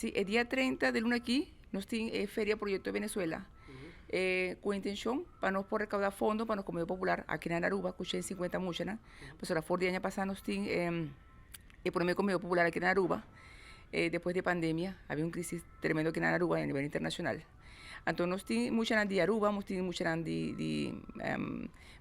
Sí, el día 30 de luna aquí, nos tiene Feria Proyecto de Venezuela, con intención para nos poder recaudar fondos para la comedia popular aquí en Aruba, escuché 50 muchas, pues la Ford de año pasado nos tiene el primer comedia popular aquí en Aruba, después de pandemia, había un crisis tremendo aquí en Aruba a nivel internacional. Entonces nos tiene muchas de Aruba, nos tiene muchas de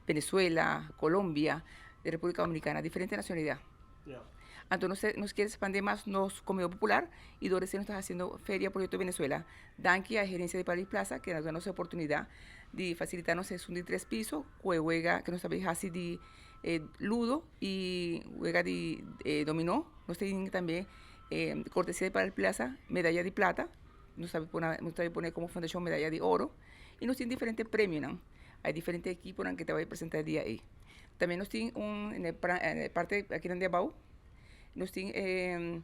Venezuela, Colombia, de República Dominicana, diferentes nacionalidades. Yeah. Entonces nos quiere expandir más nos comida popular y Dores nos está haciendo Feria Proyecto de Venezuela. Danke a Gerencia de París Plaza, que nos da la oportunidad de facilitarnos un de 3 pisos, juega que nos sabe así de ludo y juega de dominó. Nos tienen también cortesía de París Plaza, medalla de plata, nos sabe poner como fundación medalla de oro y nos tienen diferentes premios, ¿no? Hay diferentes equipos que te voy a presentar el día ahí. También nos tienen en el parte aquí en Diabau, nos tiene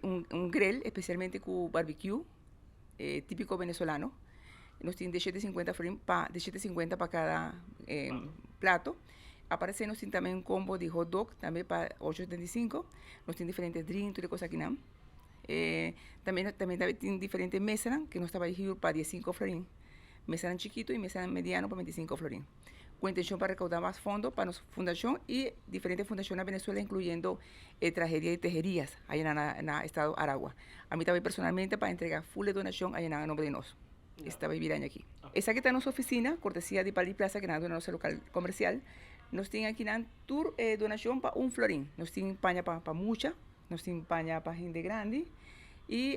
un grill especialmente con barbecue típico venezolano. Nos tiene de 750 para cada plato. Aparece nos tiene también un combo de hot dog también para 8.75. Nos tiene diferentes drinks y cosas aquí. También tiene diferentes mesas que nos estaba dirigido para 15 florín. Mesas chiquito y mesas mediano para 25 florín. Con intención para recaudar más fondos para nuestra fundación y diferentes fundaciones en Venezuela, incluyendo tragedia y tejerías allá en el estado de Aragua. A mí también personalmente para entregar full de donación allá en nombre de nosotros. Estaba viviendo aquí. Esa que está en nuestra oficina, cortesía de París Plaza, que es nuestro local comercial, nos tiene aquí en tour donación para un florín. Nos tiene paña para mucha, nos tiene paña para gente grande y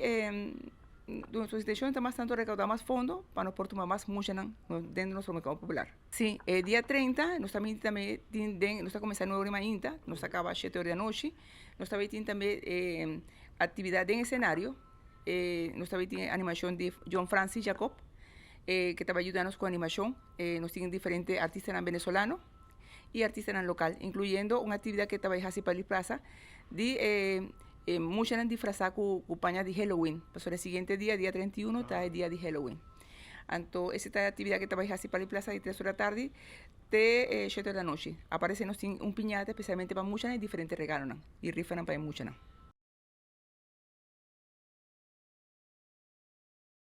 nuestra institución está más tanto recaudar más fondos para nos tomar más mucha dentro de nuestro mercado popular. Sí, el día 30 nos también está comenzando 9 horas INTA, nos acaba a 7 horas de la noche, nos también actividad en escenario, nos también animación de John Francis Jacob, que te va a ayudarnos con animación, nos tienen diferentes artistas venezolanos y artistas local, incluyendo una actividad que te va a hacer para la plaza de muchas disfrazadas con pañas de Halloween. Pues el siguiente día, día 31, está el día de Halloween. Entonces, esta actividad que te va a hacer para la plaza de 3 horas de la tarde, de 7 de la noche. Aparece un piñata especialmente para muchas y diferentes regalos, y rifan para muchas.